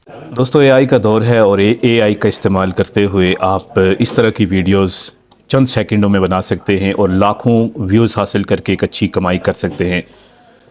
दोस्तों एआई का दौर है और एआई का इस्तेमाल करते हुए आप इस तरह की वीडियोस चंद सेकंडों में बना सकते हैं और लाखों व्यूज़ हासिल करके एक अच्छी कमाई कर सकते हैं।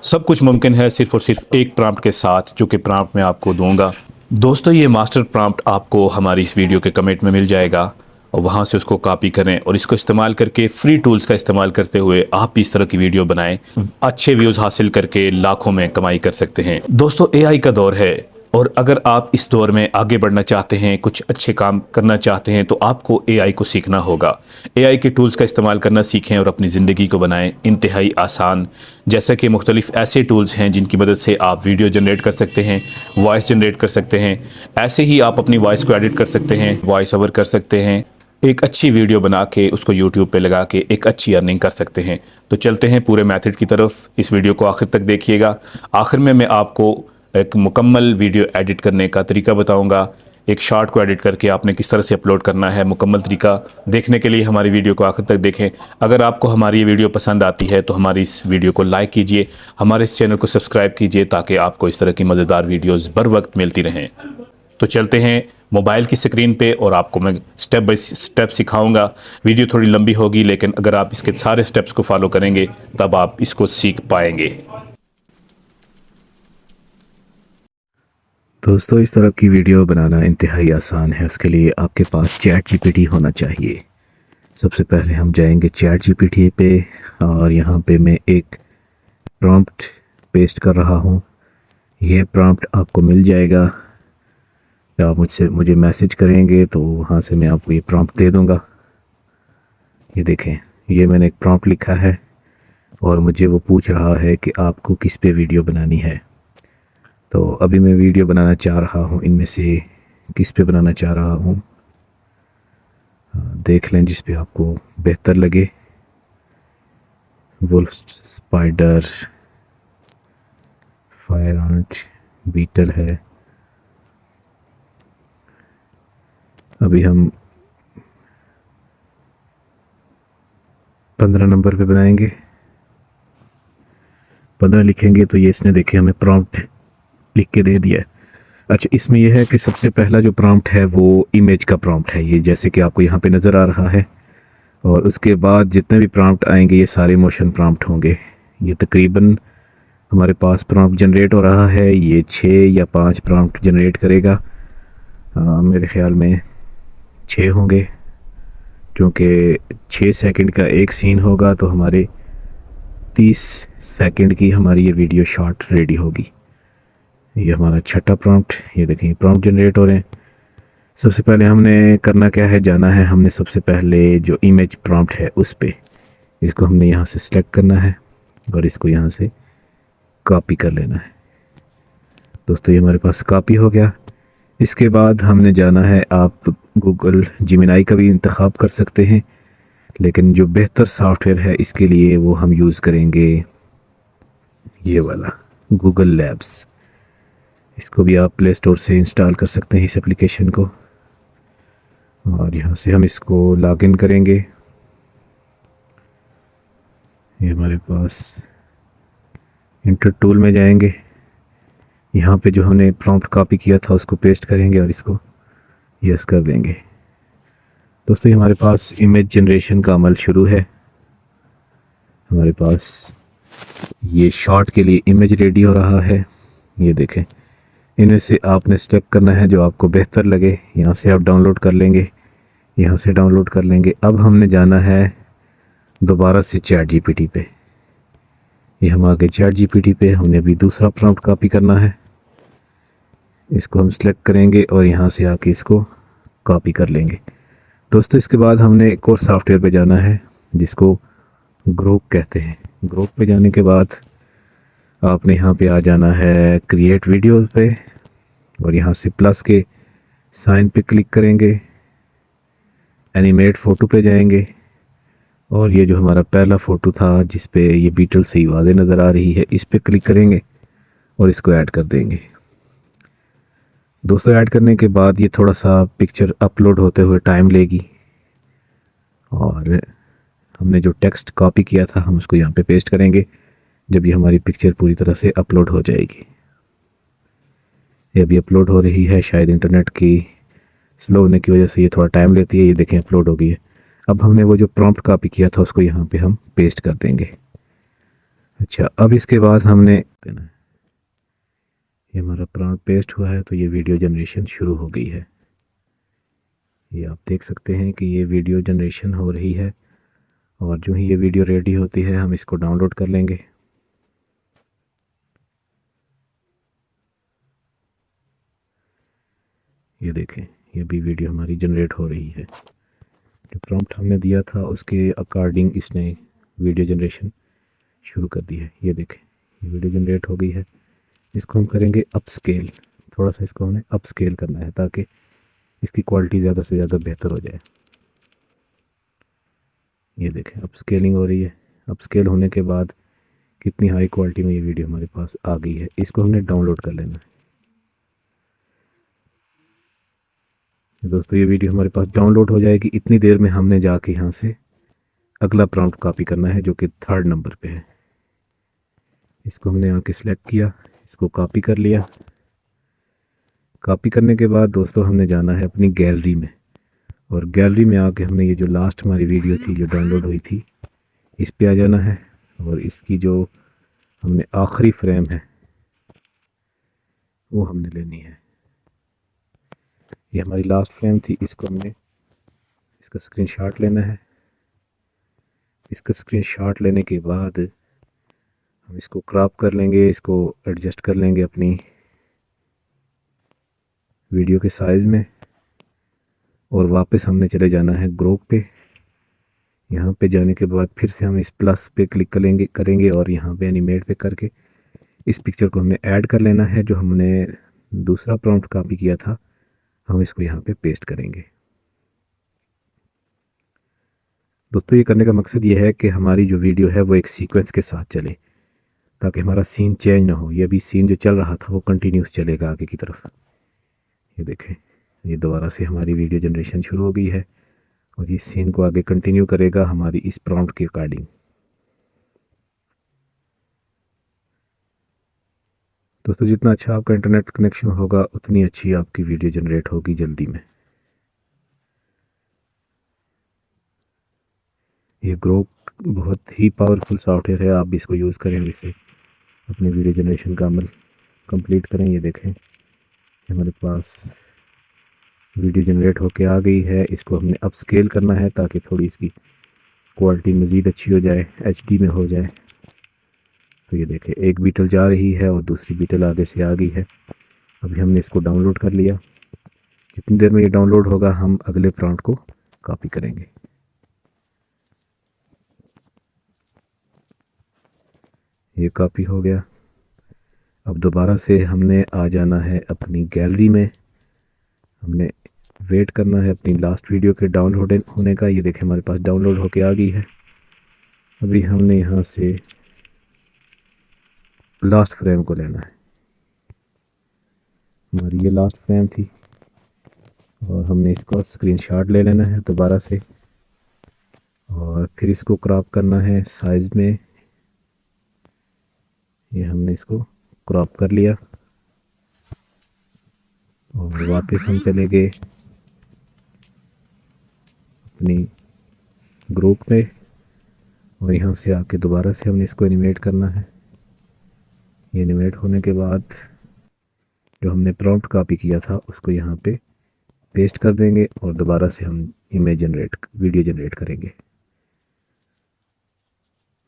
सब कुछ मुमकिन है सिर्फ़ और सिर्फ़ एक प्रॉम्प्ट के साथ, जो कि प्रॉम्प्ट मैं आपको दूँगा। दोस्तों ये मास्टर प्रॉम्प्ट आपको हमारी इस वीडियो के कमेंट में मिल जाएगा और वहाँ से उसको कॉपी करें और इसको इस्तेमाल करके फ्री टूल्स का इस्तेमाल करते हुए आप इस तरह की वीडियो बनाएं, अच्छे व्यूज़ हासिल करके लाखों में कमाई कर सकते हैं। दोस्तों एआई का दौर है और अगर आप इस दौर में आगे बढ़ना चाहते हैं, कुछ अच्छे काम करना चाहते हैं, तो आपको एआई को सीखना होगा। एआई के टूल्स का इस्तेमाल करना सीखें और अपनी ज़िंदगी को बनाएं इंतहाई आसान। जैसा कि मुख्तलिफ ऐसे टूल्स हैं जिनकी मदद से आप वीडियो जनरेट कर सकते हैं, वॉइस जनरेट कर सकते हैं। ऐसे ही आप अपनी वॉइस को एडिट कर सकते हैं, वॉइस ओवर कर सकते हैं, एक अच्छी वीडियो बना के उसको यूट्यूब पे लगा के एक अच्छी अर्निंग कर सकते हैं। तो चलते हैं पूरे मेथड की तरफ। इस वीडियो को आखिर तक देखिएगा। आखिर में मैं आपको एक मुकम्मल वीडियो एडिट करने का तरीका बताऊंगा। एक शॉर्ट को एडिट करके आपने किस तरह से अपलोड करना है, मुकम्मल तरीका देखने के लिए हमारी वीडियो को आखिर तक देखें। अगर आपको हमारी ये वीडियो पसंद आती है तो हमारी इस वीडियो को लाइक कीजिए, हमारे इस चैनल को सब्सक्राइब कीजिए ताकि आपको इस तरह की मज़ेदार वीडियोज़ बर वक्त मिलती रहें। तो चलते हैं मोबाइल की स्क्रीन पे और आपको मैं स्टेप बाय स्टेप सिखाऊंगा। वीडियो थोड़ी लंबी होगी लेकिन अगर आप इसके सारे स्टेप्स को फॉलो करेंगे तब आप इसको सीख पाएंगे। दोस्तों इस तरह की वीडियो बनाना इंतहाई आसान है। उसके लिए आपके पास चैट जीपीटी होना चाहिए। सबसे पहले हम जाएंगे चैट जीपीटी पे और यहाँ पे मैं एक प्रॉम्प्ट पेस्ट कर रहा हूँ। ये प्रॉम्प्ट आपको मिल जाएगा। जब आप मुझे मैसेज करेंगे तो वहाँ से मैं आपको ये प्रॉम्प्ट दे दूँगा। ये देखें, ये मैंने एक प्रॉम्प्ट लिखा है और मुझे वो पूछ रहा है कि आपको किस पे वीडियो बनानी है। तो अभी मैं वीडियो बनाना चाह रहा हूँ, इनमें से किस पे बनाना चाह रहा हूँ देख लें जिस पे आपको बेहतर लगे। Wolf, spider, fire ant, beetle है। अभी हम 15 नंबर पे बनाएंगे। 15 लिखेंगे तो ये इसने देखे हमें प्रॉम्प्ट लिख के दे दिया है। अच्छा, इसमें यह है कि सबसे पहला जो प्रॉम्प्ट है वो इमेज का प्रॉम्प्ट है, ये जैसे कि आपको यहाँ पे नज़र आ रहा है। और उसके बाद जितने भी प्रॉम्प्ट आएंगे ये सारे मोशन प्रॉम्प्ट होंगे। ये तकरीबन हमारे पास प्रॉम्प्ट जनरेट हो रहा है, ये 6 या 5 प्रॉम्प्ट जनरेट करेगा। मेरे ख्याल में 6 होंगे, क्योंकि 6 सेकंड का एक सीन होगा तो हमारे 30 सेकंड की हमारी ये वीडियो शॉर्ट रेडी होगी। ये हमारा छठा प्रॉम्प्ट, ये देखें प्रॉम्प्ट जनरेट हो रहे हैं। सबसे पहले हमने करना क्या है, जाना है हमने सबसे पहले जो इमेज प्रॉम्प्ट है उस पे। इसको हमने यहाँ से सिलेक्ट करना है और इसको यहाँ से कॉपी कर लेना है। दोस्तों ये हमारे पास कॉपी हो गया। इसके बाद हमने जाना है, आप गूगल जिमिनाई का भी इंतखाब कर सकते हैं, लेकिन जो बेहतर सॉफ्टवेयर है इसके लिए वो हम यूज़ करेंगे ये वाला गूगल लैब्स। इसको भी आप प्ले स्टोर से इंस्टॉल कर सकते हैं इस एप्लीकेशन को। और यहाँ से हम इसको लॉगिन करेंगे। ये हमारे पास इंटर टूल में जाएंगे, यहाँ पे जो हमने प्रॉम्प्ट कॉपी किया था उसको पेस्ट करेंगे और इसको यस कर देंगे। दोस्तों ये हमारे पास इमेज जनरेशन का अमल शुरू है। हमारे पास ये शॉर्ट के लिए इमेज रेडी हो रहा है। ये देखें, इनमें से आपने स्टेप करना है जो आपको बेहतर लगे। यहाँ से आप डाउनलोड कर लेंगे, यहाँ से डाउनलोड कर लेंगे। अब हमने जाना है दोबारा से चैट जीपीटी पे। ये हम आ गए चैट जीपीटी पे। हमने अभी दूसरा प्रॉम्प्ट कॉपी करना है, इसको हम सिलेक्ट करेंगे और यहाँ से आके इसको कॉपी कर लेंगे। दोस्तों इसके बाद हमने एक और सॉफ्टवेयर पे जाना है जिसको ग्रोक कहते हैं। ग्रोक पे जाने के बाद आपने यहाँ पे आ जाना है क्रिएट वीडियो पे और यहाँ से प्लस के साइन पे क्लिक करेंगे, एनिमेट फ़ोटो पे जाएंगे और ये जो हमारा पहला फ़ोटो था जिस पे ये बीटल सही वाज़े नज़र आ रही है, इस पे क्लिक करेंगे और इसको ऐड कर देंगे। दोस्तों ऐड करने के बाद ये थोड़ा सा पिक्चर अपलोड होते हुए टाइम लेगी और हमने जो टेक्स्ट कॉपी किया था हम उसको यहाँ पे पेस्ट करेंगे जब ये हमारी पिक्चर पूरी तरह से अपलोड हो जाएगी। ये अभी अपलोड हो रही है, शायद इंटरनेट की स्लो होने की वजह से ये थोड़ा टाइम लेती है। ये देखें अपलोड हो गई है। अब हमने वो जो प्रॉम्प्ट कॉपी किया था उसको यहाँ पे हम पेस्ट कर देंगे। अच्छा, अब इसके बाद हमने ये हमारा प्रॉम्प्ट पेस्ट हुआ है तो ये वीडियो जनरेशन शुरू हो गई है। ये आप देख सकते हैं कि ये वीडियो जनरेशन हो रही है और जो ही ये वीडियो रेडी होती है हम इसको डाउनलोड कर लेंगे। ये देखें, ये भी वीडियो हमारी जनरेट हो रही है। जो प्रॉम्प्ट हमने दिया था उसके अकॉर्डिंग इसने वीडियो जनरेशन शुरू कर दी है। ये देखें, ये वीडियो जनरेट हो गई है। इसको हम करेंगे अपस्केल, थोड़ा सा इसको हमने अपस्केल करना है ताकि इसकी क्वालिटी ज़्यादा से ज़्यादा बेहतर हो जाए। ये देखें अपस्केलिंग हो रही है। अपस्केल होने के बाद कितनी हाई क्वालिटी में ये वीडियो हमारे पास आ गई है। इसको हमने डाउनलोड कर लेना है। दोस्तों ये वीडियो हमारे पास डाउनलोड हो जाएगी। इतनी देर में हमने जाके यहाँ से अगला प्रॉम्प्ट कॉपी करना है जो कि 3rd नंबर पे है। इसको हमने आके सिलेक्ट किया, इसको कॉपी कर लिया। कॉपी करने के बाद दोस्तों हमने जाना है अपनी गैलरी में, और गैलरी में आके हमने ये जो लास्ट हमारी वीडियो थी जो डाउनलोड हुई थी इस पे आ जाना है, और इसकी जो हमने आखिरी फ्रेम है वो हमने लेनी है। ये हमारी लास्ट फ्रेम थी, इसको हमने इसका स्क्रीनशॉट लेना है। इसका स्क्रीनशॉट लेने के बाद हम इसको क्रॉप कर लेंगे, इसको एडजस्ट कर लेंगे अपनी वीडियो के साइज़ में, और वापस हमने चले जाना है ग्रुप पे। यहाँ पे जाने के बाद फिर से हम इस प्लस पे क्लिक करेंगे और यहाँ पे एनिमेट पे करके इस पिक्चर को हमने ऐड कर लेना है। जो हमने दूसरा प्रॉम्प्ट कॉपी किया था हम इसको यहाँ पे पेस्ट करेंगे। दोस्तों ये करने का मकसद ये है कि हमारी जो वीडियो है वो एक सीक्वेंस के साथ चले, ताकि हमारा सीन चेंज ना हो। ये अभी सीन जो चल रहा था वो कंटिन्यूस चलेगा आगे की तरफ। ये देखें, ये दोबारा से हमारी वीडियो जनरेशन शुरू हो गई है और ये सीन को आगे कंटिन्यू करेगा हमारी इस प्रॉम्प्ट के अकॉर्डिंग। दोस्तों जितना अच्छा आपका इंटरनेट कनेक्शन होगा उतनी अच्छी आपकी वीडियो जनरेट होगी जल्दी में। ये ग्रोक बहुत ही पावरफुल सॉफ्टवेयर है, आप भी इसको यूज़ करें, इससे अपनी वीडियो जनरेशन का अमल कंप्लीट करें। ये देखें हमारे पास वीडियो जनरेट होके आ गई है। इसको हमने अप स्केल करना है ताकि थोड़ी इसकी क्वालिटी मज़ीद अच्छी हो जाए, HD में हो जाए। तो ये देखें एक बीटल जा रही है और दूसरी बीटल आगे से आ गई है। अभी हमने इसको डाउनलोड कर लिया। जितनी देर में ये डाउनलोड होगा हम अगले प्रॉम्प्ट को कॉपी करेंगे। ये कॉपी हो गया। अब दोबारा से हमने आ जाना है अपनी गैलरी में। हमने वेट करना है अपनी लास्ट वीडियो के डाउनलोड होने का। ये देखें हमारे पास डाउनलोड होके आ गई है। अभी हमने यहाँ से लास्ट फ्रेम को लेना है। हमारी ये लास्ट फ्रेम थी और हमने इसको स्क्रीनशॉट ले लेना है दोबारा से, और फिर इसको क्रॉप करना है साइज़ में। ये हमने इसको क्रॉप कर लिया और वापस हम चले गए अपनी ग्रुप में, और यहाँ से आके दोबारा से हमने इसको एनिमेट करना है। ये एनिमेट होने के बाद जो हमने प्रॉम्प्ट कॉपी किया था उसको यहाँ पे पेस्ट कर देंगे और दोबारा से हम वीडियो जनरेट करेंगे।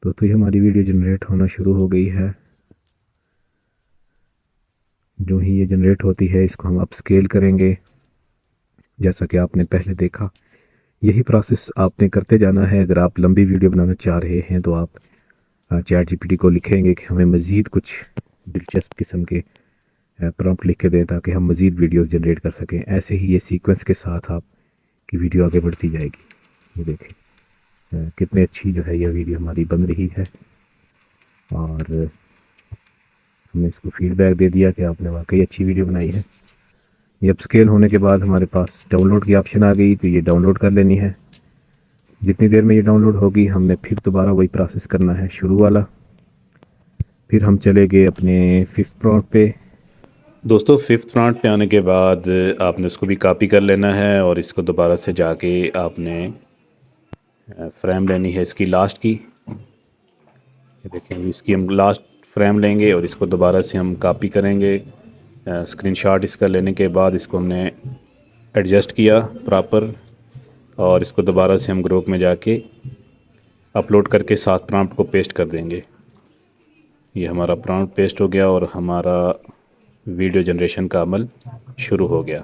दोस्तों ये हमारी वीडियो जनरेट होना शुरू हो गई है। जो ही ये जनरेट होती है इसको हम अप स्केल करेंगे। जैसा कि आपने पहले देखा, यही प्रोसेस आपने करते जाना है। अगर आप लंबी वीडियो बनाना चाह रहे हैं तो आप ChatGPT को लिखेंगे कि हमें मज़ीद कुछ दिलचस्प किस्म के प्रॉम्प्ट लिख के दें ताकि हम मज़ीद वीडियोस जनरेट कर सकें। ऐसे ही ये सीक्वेंस के साथ आपकी वीडियो आगे बढ़ती जाएगी। ये देखें कितनी अच्छी जो है ये वीडियो हमारी बन रही है, और हमने इसको फीडबैक दे दिया कि आपने वाकई अच्छी वीडियो बनाई है। ये अपस्केल होने के बाद हमारे पास डाउनलोड की ऑप्शन आ गई, तो ये डाउनलोड कर लेनी है। जितनी देर में ये डाउनलोड होगी हमने फिर दोबारा वही प्रोसेस करना है शुरू वाला। फिर हम चले गए अपने 5th प्रॉम्प्ट पे। दोस्तों फिफ्थ राउंड पे आने के बाद आपने उसको भी कॉपी कर लेना है और इसको दोबारा से जाके आपने फ्रेम लेनी है इसकी लास्ट की। ये देखें इसकी हम लास्ट फ्रेम लेंगे और इसको दोबारा से हम कॉपी करेंगे। स्क्रीनशॉट इसका लेने के बाद इसको हमने एडजस्ट किया प्रॉपर और इसको दोबारा से हम ग्रुप में जाके अपलोड करके साथ प्रॉम्प्ट को पेस्ट कर देंगे। ये हमारा प्रॉम्प्ट पेस्ट हो गया और हमारा वीडियो जनरेशन का अमल शुरू हो गया।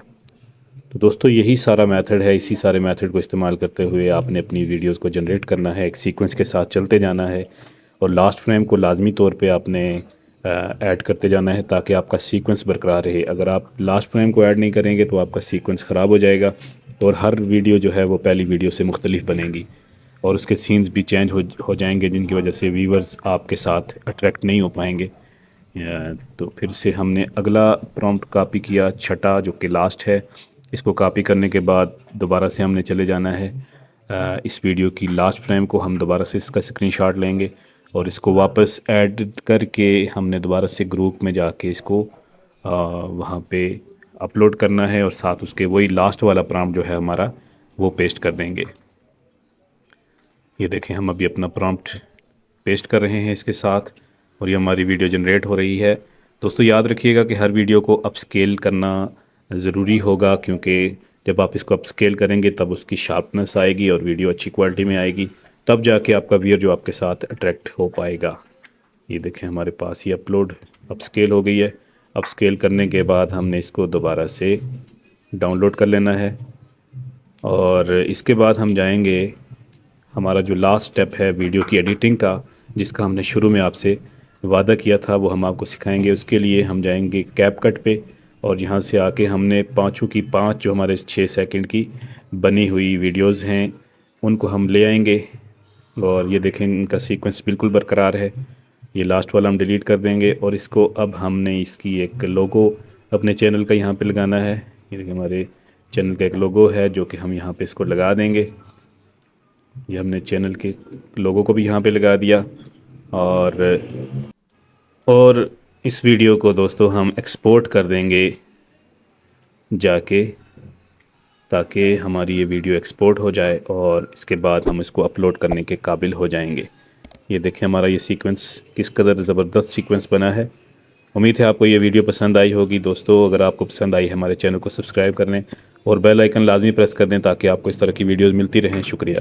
तो दोस्तों यही सारा मेथड है। इसी सारे मेथड को इस्तेमाल करते हुए आपने अपनी वीडियोस को जनरेट करना है, एक सीक्वेंस के साथ चलते जाना है और लास्ट फ्रेम को लाजमी तौर पे आपने ऐड करते जाना है ताकि आपका सीक्वेंस बरकरार रहे। अगर आप लास्ट फ्रेम को ऐड नहीं करेंगे तो आपका सीक्वेंस ख़राब हो जाएगा और हर वीडियो जो है वो पहली वीडियो से मुख्तलिफ बनेगी और उसके सीन्स भी चेंज हो जाएंगे, जिनकी वजह से व्यूवर्स आपके साथ अट्रैक्ट नहीं हो पाएंगे। तो फिर से हमने अगला प्रॉम्प्ट कॉपी किया, छठा जो कि लास्ट है। इसको कॉपी करने के बाद दोबारा से हमने चले जाना है इस वीडियो की लास्ट फ्रेम को हम दोबारा से इसका स्क्रीनशॉट लेंगे और इसको वापस ऐड करके हमने दोबारा से ग्रुप में जाके इसको वहाँ पे अपलोड करना है और साथ उसके वही लास्ट वाला प्रॉम्प्ट जो है हमारा वो पेस्ट कर देंगे। ये देखें हम अभी अपना प्रॉम्प्ट पेस्ट कर रहे हैं इसके साथ और ये हमारी वीडियो जनरेट हो रही है। दोस्तों याद रखिएगा कि हर वीडियो को अपस्केल करना ज़रूरी होगा, क्योंकि जब आप इसको अपस्केल करेंगे तब उसकी शार्पनेस आएगी और वीडियो अच्छी क्वालिटी में आएगी, तब जाके आपका व्यूअर जो आपके साथ अट्रैक्ट हो पाएगा। ये देखें हमारे पास ये अपलोड अपस्केल हो गई है। अपस्केल करने के बाद हमने इसको दोबारा से डाउनलोड कर लेना है और इसके बाद हम जाएंगे हमारा जो लास्ट स्टेप है वीडियो की एडिटिंग का, जिसका हमने शुरू में आपसे वादा किया था, वो हम आपको सिखाएंगे। उसके लिए हम जाएंगे कैपकट पे और यहाँ से आके हमने पाँचों की पाँच जो हमारे 6 सेकंड की बनी हुई वीडियोस हैं उनको हम ले आएंगे और ये देखें इनका सीक्वेंस बिल्कुल बरकरार है। ये लास्ट वाला हम डिलीट कर देंगे और इसको अब हमने इसकी एक लोगो अपने चैनल का यहाँ पे लगाना है। ये देखिए हमारे चैनल का एक लोगो है जो कि हम यहाँ पे इसको लगा देंगे। ये हमने चैनल के लोगों को भी यहाँ पे लगा दिया और इस वीडियो को दोस्तों हम एक्सपोर्ट कर देंगे जाके, ताकि हमारी ये वीडियो एक्सपोर्ट हो जाए और इसके बाद हम इसको अपलोड करने के काबिल हो जाएंगे। ये देखें हमारा ये सीक्वेंस किस कदर ज़बरदस्त सीक्वेंस बना है। उम्मीद है आपको ये वीडियो पसंद आई होगी। दोस्तों अगर आपको पसंद आई है हमारे चैनल को सब्सक्राइब कर लें और बेल आइकन लाजमी प्रेस कर दें ताकि आपको इस तरह की वीडियोज़ मिलती रहें। शुक्रिया।